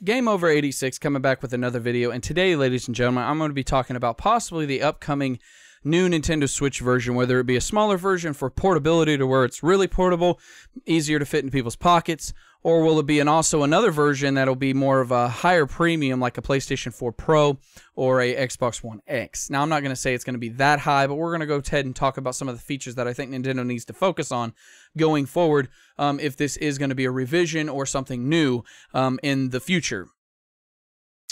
Game Over 86 coming back with another video, and today, ladies and gentlemen, I'm going to be talking about possibly the upcoming new Nintendo Switch version, whether it be a smaller version for portability to where it's really portable, easier to fit in people's pockets, or will it be also another version that'll be more of a higher premium like a PlayStation 4 Pro or a Xbox One X. Now, I'm not going to say it's going to be that high, but we're going to go ahead and talk about some of the features that I think Nintendo needs to focus on going forward if this is going to be a revision or something new in the future.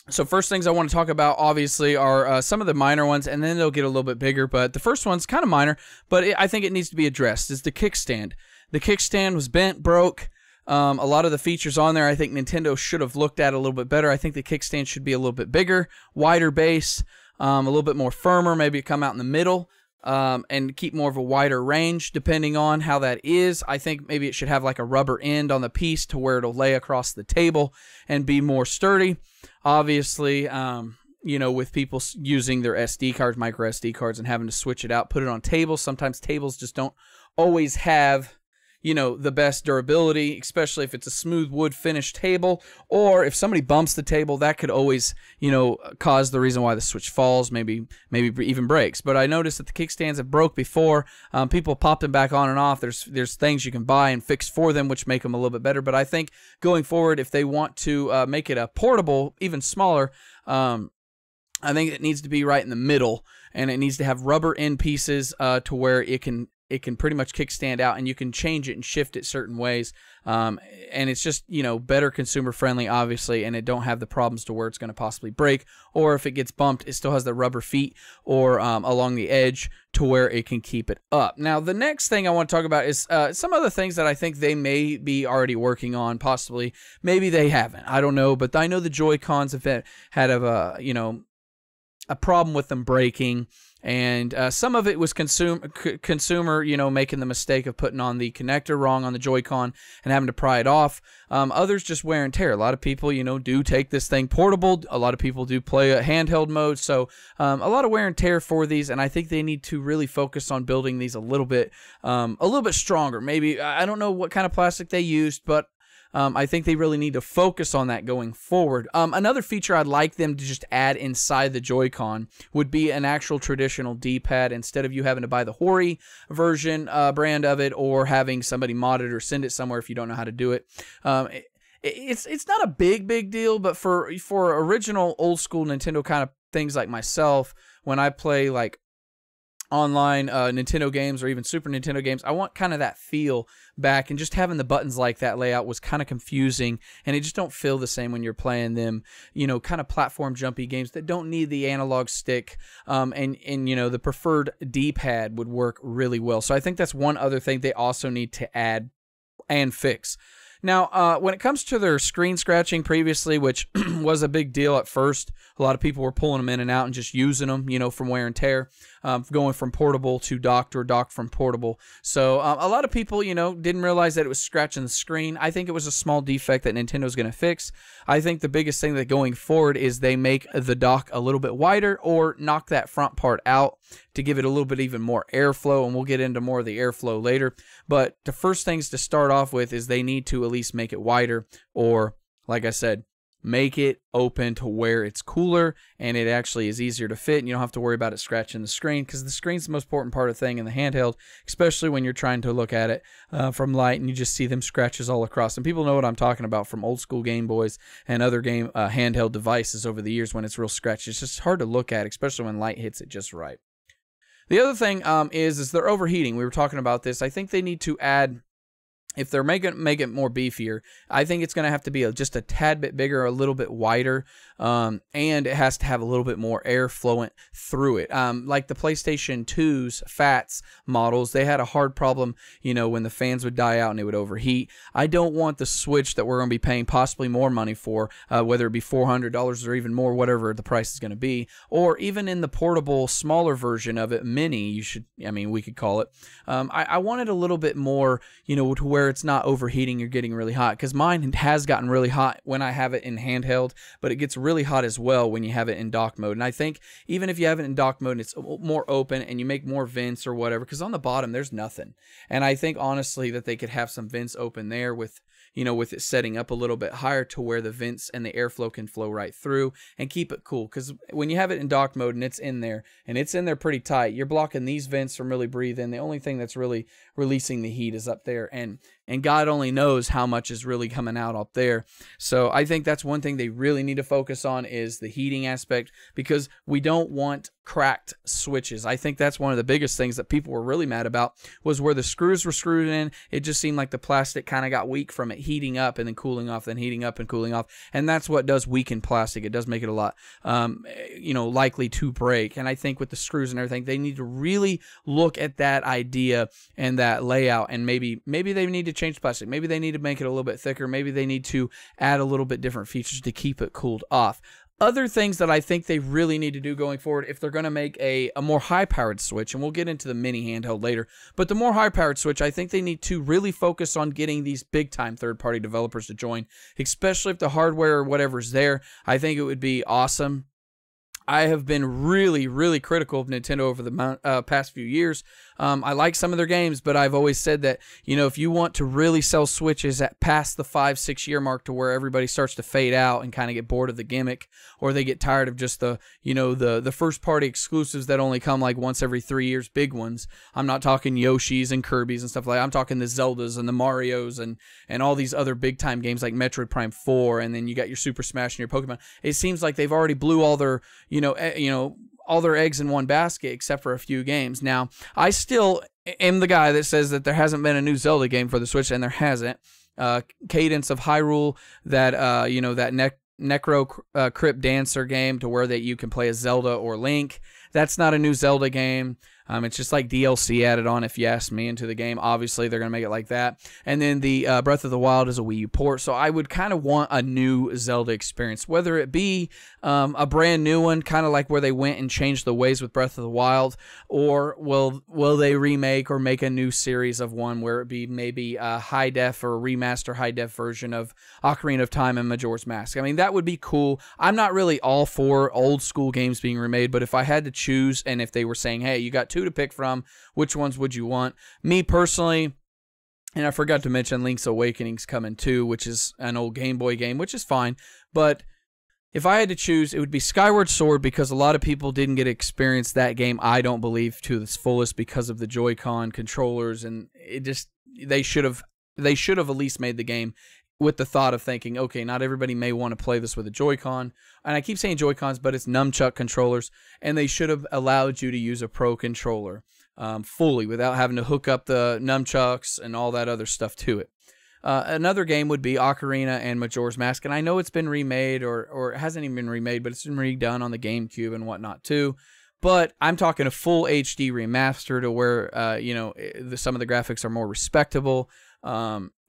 So first things I want to talk about, obviously, are some of the minor ones, and then they'll get a little bit bigger. But the first one's kind of minor, but I think it needs to be addressed, is the kickstand. The kickstand was bent, broke. A lot of the features on there, I think Nintendo should have looked at a little bit better. I think the kickstand should be a little bit bigger, wider base, a little bit more firmer, maybe come out in the middle. And keep more of a wider range depending on how that is. I think maybe it should have like a rubber end on the piece to where it'll lay across the table and be more sturdy. Obviously, you know, with people using their SD cards, micro SD cards, and having to switch it out, put it on tables. Sometimes tables just don't always have, you know, the best durability, especially if it's a smooth wood finish table, or if somebody bumps the table, that could always, you know, cause the reason why the Switch falls, maybe even breaks. But I noticed that the kickstands have broke before. People popped them back on and off. There's things you can buy and fix for them, which make them a little bit better. But I think going forward, if they want to make it a portable, even smaller, I think it needs to be right in the middle, and it needs to have rubber end pieces to where it can pretty much kickstand out, and you can change it and shift it certain ways. And it's just, you know, better consumer friendly, obviously, and it don't have the problems to where it's going to possibly break, or if it gets bumped, it still has the rubber feet or along the edge to where it can keep it up. Now, the next thing I want to talk about is some other things that I think they may be already working on, possibly. Maybe they haven't. I don't know, but I know the Joy-Cons have had a, you know, a problem with them breaking. And some of it was consumer, you know, making the mistake of putting on the connector wrong on the Joy-Con and having to pry it off. Others just wear and tear. A lot of people, you know, do take this thing portable. A lot of people do play a handheld mode. So a lot of wear and tear for these, and I think they need to really focus on building these a little bit stronger. Maybe, I don't know what kind of plastic they used, but I think they really need to focus on that going forward. Another feature I'd like them to just add inside the Joy-Con would be an actual traditional D-pad, instead of you having to buy the Hori version brand of it, or having somebody mod it or send it somewhere if you don't know how to do it. It's not a big deal, but for original old school Nintendo kind of things like myself, when I play like online Nintendo games or even Super Nintendo games, I want kind of that feel back, and just having the buttons like that layout was kind of confusing, and it just don't feel the same when you're playing them, you know, kind of platform jumpy games that don't need the analog stick, and you know, the preferred D-pad would work really well. So I think that's one other thing they also need to add and fix. Now, when it comes to their screen scratching previously, which was a big deal at first, a lot of people were pulling them in and out and just using them, you know, from wear and tear, going from portable to docked or docked from portable. So a lot of people, you know, didn't realize that it was scratching the screen. I think it was a small defect that Nintendo's going to fix. I think the biggest thing that going forward is they make the dock a little bit wider, or knock that front part out to give it a little bit even more airflow, and we'll get into more of the airflow later. But the first things to start off with is they need to at least make it wider, or, like I said, make it open to where it's cooler and it actually is easier to fit, and you don't have to worry about it scratching the screen, because the screen's the most important part of the thing in the handheld, especially when you're trying to look at it from light and you just see them scratches all across. And people know what I'm talking about from old school Game Boys and other handheld devices over the years. When it's real scratchy, it's just hard to look at, especially when light hits it just right. The other thing is they're overheating. We were talking about this. I think they need to add, if they're make it more beefier, I think it's going to have to be just a tad bit bigger, a little bit wider, and it has to have a little bit more air flowing through it. Like the PlayStation 2's FATS models, they had a hard problem, you know, when the fans would die out and it would overheat. I don't want the Switch that we're going to be paying possibly more money for, whether it be $400 or even more, whatever the price is going to be, or even in the portable, smaller version of it, mini, we could call it. I wanted a little bit more, you know, to where it's not overheating or getting really hot, because mine has gotten really hot when I have it in handheld, but it gets really hot as well when you have it in dock mode. And I think even if you have it in dock mode and it's more open and you make more vents or whatever, because on the bottom there's nothing, and I think honestly that they could have some vents open there with, with it setting up a little bit higher to where the vents and the airflow can flow right through and keep it cool. Because when you have it in dock mode and it's in there pretty tight, you're blocking these vents from really breathing. The only thing that's really releasing the heat is up there, and God only knows how much is really coming out up there. So I think that's one thing they really need to focus on, is the heating aspect, because we don't want cracked switches. I think that's one of the biggest things that people were really mad about, was where the screws were screwed in. It just seemed like the plastic kind of got weak from it heating up and then cooling off, then heating up and cooling off. And that's what does weaken plastic. It does make it a lot, likely to break. And I think with the screws and everything, they need to really look at that idea and that layout, and maybe they need to change the plastic. Maybe they need to make it a little bit thicker. Maybe they need to add a little bit different features to keep it cooled off. Other things that I think they really need to do going forward, if they're going to make a more high-powered Switch, and we'll get into the mini handheld later, but the more high-powered Switch, I think they need to really focus on getting these big-time third-party developers to join, especially if the hardware or whatever's there. I think it would be awesome. I have been really, really critical of Nintendo over the past few years. I like some of their games, but I've always said that, if you want to really sell Switches at past the 5-6 year mark, to where everybody starts to fade out and kind of get bored of the gimmick, or they get tired of just the first party exclusives that only come like once every 3 years, big ones. I'm not talking Yoshi's and Kirby's and stuff like that. I'm talking the Zeldas and the Marios and all these other big time games like Metroid Prime 4, and then you got your Super Smash and your Pokemon. It seems like they've already blew all their, all their eggs in one basket, except for a few games. Now, I still am the guy that says that there hasn't been a new Zelda game for the Switch, and there hasn't. Cadence of Hyrule, that that Necro Crypt Dancer game, to where that you can play as Zelda or Link. That's not a new Zelda game. It's just like DLC added on, if you ask me, into the game. Obviously, they're going to make it like that. And then the Breath of the Wild is a Wii U port, so I would kind of want a new Zelda experience, whether it be a brand new one, kind of like where they went and changed the ways with Breath of the Wild, or will they remake or make a new series of one where it be maybe a high-def or remaster high-def version of Ocarina of Time and Majora's Mask. I mean, that would be cool. I'm not really all for old-school games being remade, but if I had to choose, and if they were saying, hey, you got two to pick from, which ones would you want? Me personally, and I forgot to mention Link's Awakening's coming too, which is an old Game Boy game, which is fine, but if I had to choose, it would be Skyward Sword, because a lot of people didn't get to experience that game, I don't believe, to its fullest because of the Joy-Con controllers, and they should have at least made the game with the thought of thinking, okay, not everybody may want to play this with a Joy-Con. And I keep saying Joy-Cons, but it's nunchuck controllers. And they should have allowed you to use a Pro controller fully without having to hook up the nunchucks and all that other stuff to it. Another game would be Ocarina and Majora's Mask. And I know it's been remade, or it hasn't even been remade, but it's been redone on the GameCube and whatnot too. But I'm talking a full HD remaster, to where, some of the graphics are more respectable.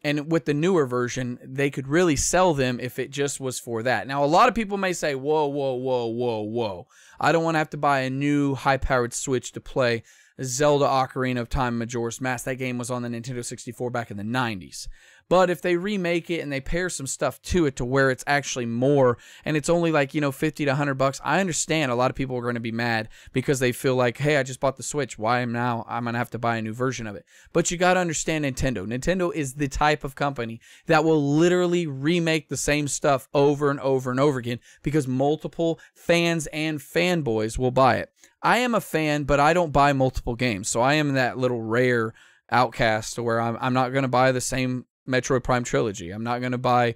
And with the newer version, they could really sell them if it just was for that. Now, a lot of people may say, whoa, whoa, whoa, whoa, whoa. I don't want to have to buy a new high-powered Switch to play Zelda Ocarina of Time Majora's Mask. That game was on the Nintendo 64 back in the 90s. But if they remake it and they pair some stuff to it to where it's actually more, and it's only like, $50 to $100, I understand a lot of people are going to be mad because they feel like, hey, I just bought the Switch. Why I'm going to have to buy a new version of it? But you got to understand Nintendo. Nintendo is the type of company that will literally remake the same stuff over and over and over again, because multiple fans and fanboys will buy it. I am a fan, but I don't buy multiple games. So I am that little rare outcast where I'm not going to buy the same Metroid Prime trilogy. I'm not going to buy,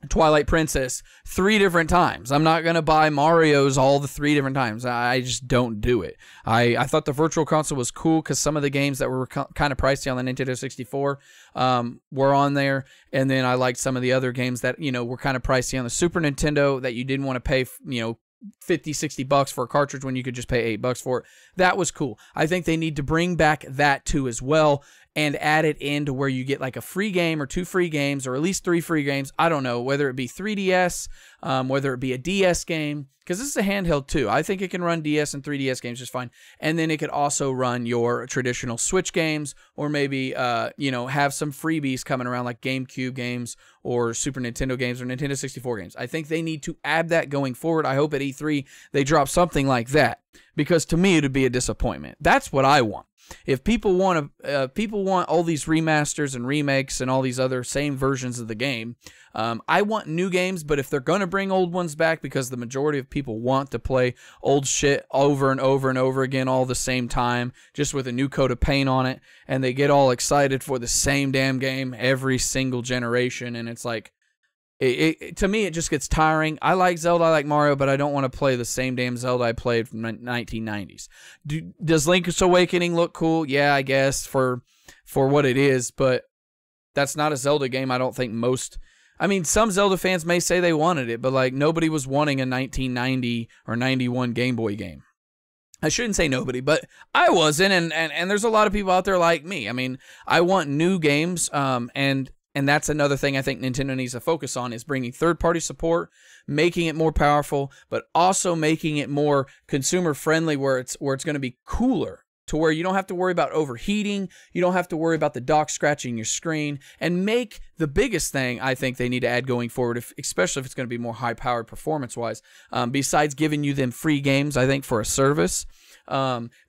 Twilight Princess 3 different times. I'm not going to buy Mario's all the 3 different times. I just don't do it. I thought the Virtual Console was cool because some of the games that were kind of pricey on the Nintendo 64 were on there. And then I liked some of the other games that, were kind of pricey on the Super Nintendo that you didn't want to pay, $50-$60 for a cartridge when you could just pay $8 for it. That was cool. I think they need to bring back that too as well, and add it into where you get like a free game or 2 free games, or at least 3 free games. I don't know, whether it be 3DS, whether it be a DS game, because this is a handheld too. I think it can run DS and 3DS games just fine. And then it could also run your traditional Switch games, or maybe, have some freebies coming around like GameCube games or Super Nintendo games or Nintendo 64 games. I think they need to add that going forward. I hope at E3 they drop something like that. because to me it would be a disappointment. That's what I want. If people want all these remasters and remakes and all these other same versions of the game, I want new games. But if they're going to bring old ones back, because the majority of people want to play old shit over and over and over again all the same time, just with a new coat of paint on it, and they get all excited for the same damn game every single generation, and it's like, to me, it just gets tiring. I like Zelda, I like Mario, but I don't want to play the same damn Zelda I played from the 1990s. Does Link's Awakening look cool? Yeah, I guess, for what it is, but that's not a Zelda game. I don't think I mean, some Zelda fans may say they wanted it, but like nobody was wanting a 1990 or 91 Game Boy game. I shouldn't say nobody, but I wasn't, and there's a lot of people out there like me. I mean, I want new games, and that's another thing I think Nintendo needs to focus on, is bringing third-party support, making it more powerful, but also making it more consumer-friendly, where it's going to be cooler, to where you don't have to worry about overheating, you don't have to worry about the dock scratching your screen, and make the biggest thing I think they need to add going forward, especially if it's going to be more high-powered performance-wise, besides giving you them free games, I think, for a service.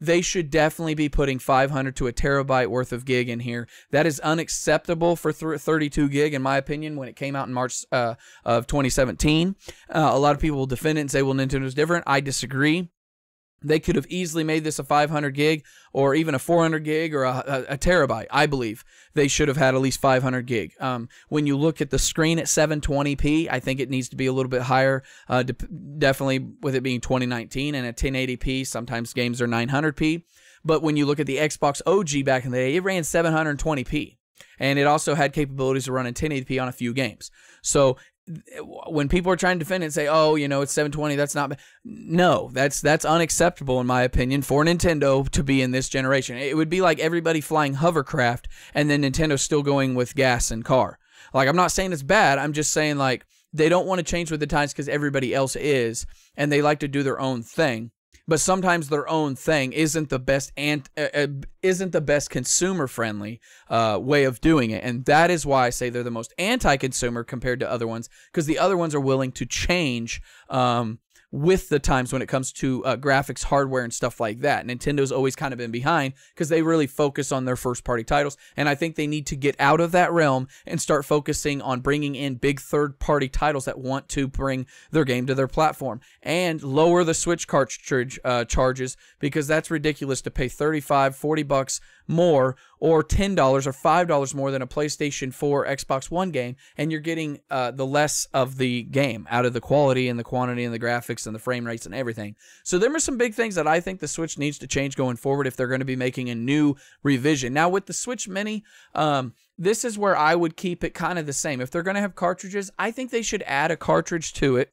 They should definitely be putting 500 to a terabyte worth of gig in here. That is unacceptable for 32 gig, in my opinion, when it came out in March of 2017. A lot of people will defend it and say, well, Nintendo's different. I disagree. They could have easily made this a 500 gig or even a 400 gig or a terabyte. I believe they should have had at least 500 gig. When you look at the screen at 720p, I think it needs to be a little bit higher, definitely with it being 2019 and at 1080p. Sometimes games are 900p. But when you look at the Xbox OG back in the day, it ran 720p. And it also had capabilities to run in 1080p on a few games. So when people are trying to defend it and say, oh, you know, it's 720, that's not bad. No, that's unacceptable, in my opinion, for Nintendo to be in this generation. It would be like everybody flying hovercraft and then Nintendo still going with gas and car. Like, I'm not saying it's bad. I'm just saying, like, they don't want to change with the times because everybody else is, and they like to do their own thing. But sometimes their own thing isn't the best consumer-friendly way of doing it, and that is why I say they're the most anti-consumer compared to other ones, because the other ones are willing to change with the times when it comes to graphics, hardware, and stuff like that. Nintendo's always kind of been behind because they really focus on their first-party titles, and I think they need to get out of that realm and start focusing on bringing in big third-party titles that want to bring their game to their platform, and lower the Switch cartridge charges, because that's ridiculous to pay $35, $40 more, or $10 or $5 more than a PlayStation 4, Xbox One game, and you're getting the less of the game out of the quality and the quantity and the graphics and the frame rates and everything. So there are some big things that I think the Switch needs to change going forward if they're going to be making a new revision. Now with the Switch Mini, this is where I would keep it kind of the same. If they're going to have cartridges, I think they should add a cartridge to it.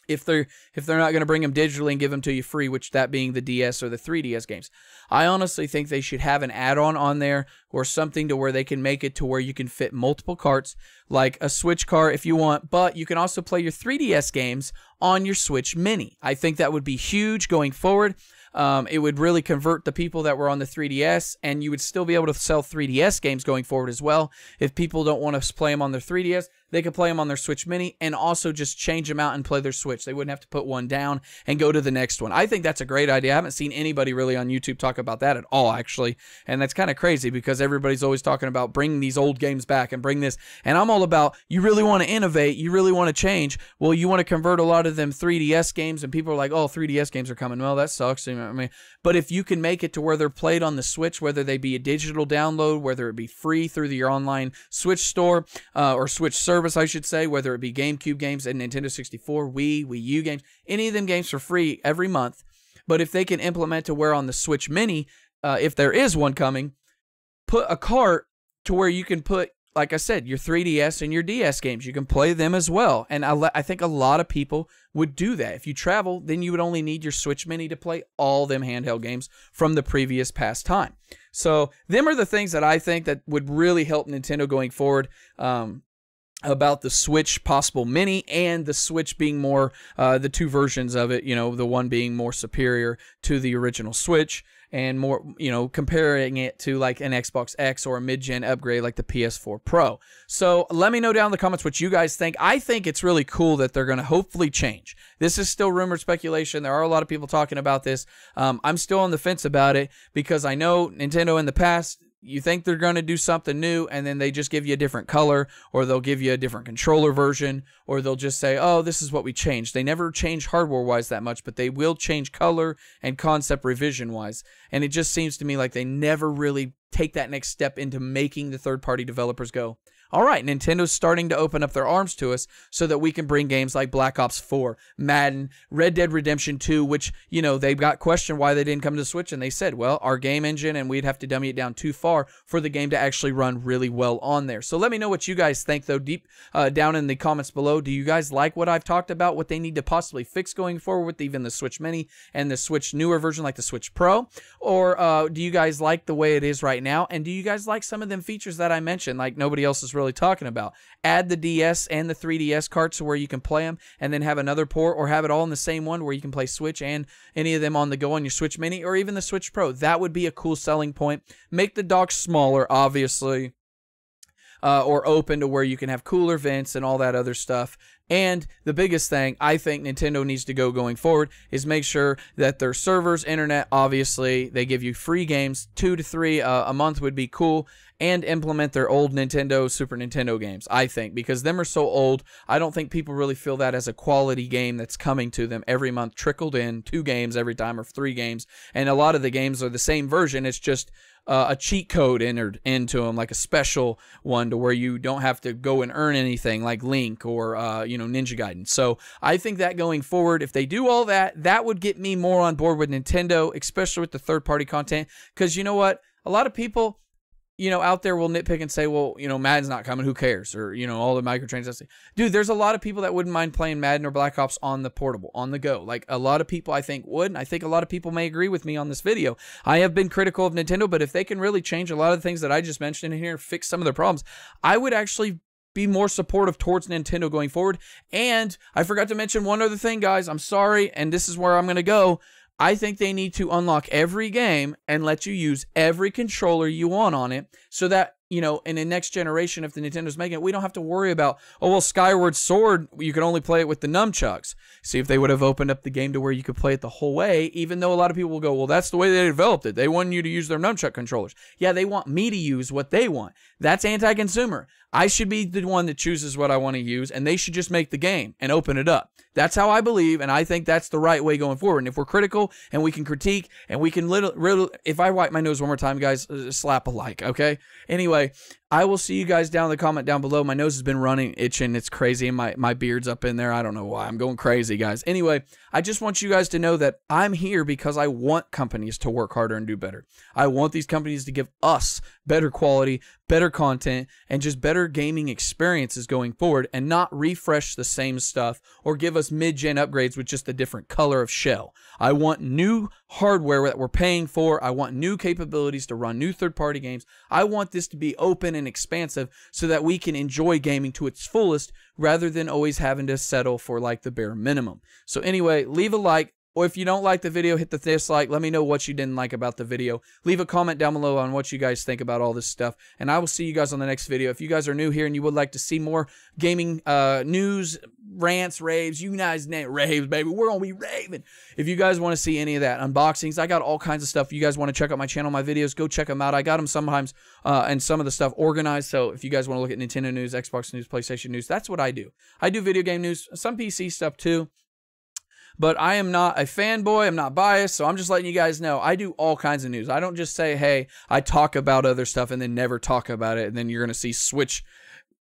If they're not going to bring them digitally and give them to you free, which that being the DS or the 3DS games. I honestly think they should have an add-on on there or something to where they can make it to where you can fit multiple carts, like a Switch cart if you want, but you can also play your 3DS games on your Switch Mini. I think that would be huge going forward. It would really convert the people that were on the 3DS, and you would still be able to sell 3DS games going forward as well. If people don't want to play them on their 3DS, they could play them on their Switch Mini and also just change them out and play their Switch. They wouldn't have to put one down and go to the next one. I think that's a great idea. I haven't seen anybody really on YouTube talk about that at all, actually, and that's kind of crazy because everybody's always talking about bringing these old games back and bring this, and I'm all about, you really want to innovate, you really want to change. Well, you want to convert a lot of them 3DS games, and people are like, oh, 3DS games are coming. Well, that sucks. I mean, but if you can make it to where they're played on the Switch, whether they be a digital download, whether it be free through your online Switch store or Switch service, I should say, whether it be GameCube games and Nintendo 64, Wii U games, any of them games for free every month. But if they can implement to where on the Switch Mini, if there is one coming, put a cart to where you can put, like I said, your 3DS and your DS games. You can play them as well. And I think a lot of people would do that. If you travel, then you would only need your Switch Mini to play all them handheld games from the previous past time. So them are the things that I think that would really help Nintendo going forward. about the Switch possible mini and the Switch being more, the two versions of it, you know, the one being more superior to the original Switch and more, you know, comparing it to like an Xbox X or a mid-gen upgrade like the PS4 Pro. So let me know down in the comments what you guys think. I think it's really cool that they're going to hopefully change. This is still rumor speculation. There are a lot of people talking about this. I'm still on the fence about it because I know Nintendo in the past, you think they're going to do something new, and then they just give you a different color, or they'll give you a different controller version, or they'll just say, oh, this is what we changed. They never change hardware-wise that much, but they will change color and concept revision-wise. And it just seems to me like they never really take that next step into making the third-party developers go, all right, Nintendo's starting to open up their arms to us so that we can bring games like Black Ops 4, Madden, Red Dead Redemption 2, which, you know, they got questioned why they didn't come to the Switch, and they said, well, our game engine, and we'd have to dummy it down too far for the game to actually run really well on there. So let me know what you guys think, though, deep down in the comments below. Do you guys like what I've talked about, what they need to possibly fix going forward with even the Switch Mini and the Switch newer version like the Switch Pro? Or do you guys like the way it is right now? And do you guys like some of them features that I mentioned, like nobody else is really talking about? Add the DS and the 3DS carts to where you can play them, and then have another port, or have it all in the same one where you can play Switch and any of them on the go on your Switch Mini, or even the Switch Pro. That would be a cool selling point. Make the dock smaller, obviously, or open to where you can have cooler vents and all that other stuff. And the biggest thing I think Nintendo needs to go going forward is make sure that their servers, internet, obviously, they give you free games, 2 to 3 a month would be cool, and implement their old Nintendo, Super Nintendo games, I think, because them are so old, I don't think people really feel that as a quality game that's coming to them every month, trickled in, 2 games every time, or 3 games, and a lot of the games are the same version, it's just a cheat code entered into them, like a special one to where you don't have to go and earn anything like Link or, you know, Ninja Gaiden. So I think that going forward, if they do all that, that would get me more on board with Nintendo, especially with the third-party content, because you know what? A lot of people, you know, out there will nitpick and say, well, you know, Madden's not coming, who cares? Or, you know, all the microtransactions. Dude, there's a lot of people that wouldn't mind playing Madden or Black Ops on the portable, on the go. Like, a lot of people I think would, and I think a lot of people may agree with me on this video. I have been critical of Nintendo, but if they can really change a lot of the things that I just mentioned in here, fix some of their problems, I would actually be more supportive towards Nintendo going forward. And I forgot to mention one other thing, guys. I'm sorry, and this is where I'm going to go. I think they need to unlock every game and let you use every controller you want on it, so that, you know, in the next generation, if the Nintendo's making it, we don't have to worry about, oh, well, Skyward Sword, you can only play it with the nunchucks. See, if they would have opened up the game to where you could play it the whole way, even though a lot of people will go, well, that's the way they developed it. They want you to use their nunchuck controllers. Yeah, they want me to use what they want. That's anti-consumer. I should be the one that chooses what I want to use, and they should just make the game and open it up. That's how I believe, and I think that's the right way going forward. And if we're critical and we can critique and we can if I wipe my nose one more time, guys, slap a like, okay? Anyway, I will see you guys down in the comment down below. My nose has been running, itching. It's crazy, and my beard's up in there. I don't know why. I'm going crazy, guys. Anyway, I just want you guys to know that I'm here because I want companies to work harder and do better. I want these companies to give us better quality, better content, and just better gaming experiences going forward, and not refresh the same stuff or give us mid-gen upgrades with just a different color of shell. I want new hardware that we're paying for. I want new capabilities to run new third-party games. I want this to be open and expansive so that we can enjoy gaming to its fullest rather than always having to settle for like the bare minimum. So anyway, leave a like. Or if you don't like the video, hit the dislike. Let me know what you didn't like about the video. Leave a comment down below on what you guys think about all this stuff. And I will see you guys on the next video. If you guys are new here and you would like to see more gaming news, rants, raves, you guys name raves, baby. We're going to be raving. If you guys want to see any of that, unboxings, I got all kinds of stuff. If you guys want to check out my channel, my videos, go check them out. I got them sometimes and some of the stuff organized. So if you guys want to look at Nintendo news, Xbox news, PlayStation news, that's what I do. I do video game news, some PC stuff too. But I am not a fanboy. I'm not biased. So I'm just letting you guys know I do all kinds of news. I don't just say, hey, I talk about other stuff and then never talk about it. And then you're going to see Switch,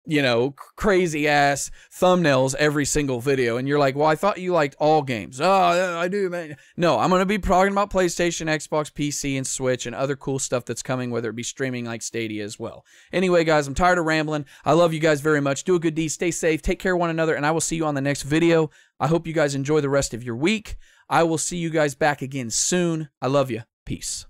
you know, crazy ass thumbnails every single video. And you're like, well, I thought you liked all games. Oh, I do, man. No, I'm going to be talking about PlayStation, Xbox, PC, and Switch and other cool stuff that's coming, whether it be streaming like Stadia as well. Anyway, guys, I'm tired of rambling. I love you guys very much. Do a good deed. Stay safe. Take care of one another. And I will see you on the next video. I hope you guys enjoy the rest of your week. I will see you guys back again soon. I love you. Peace.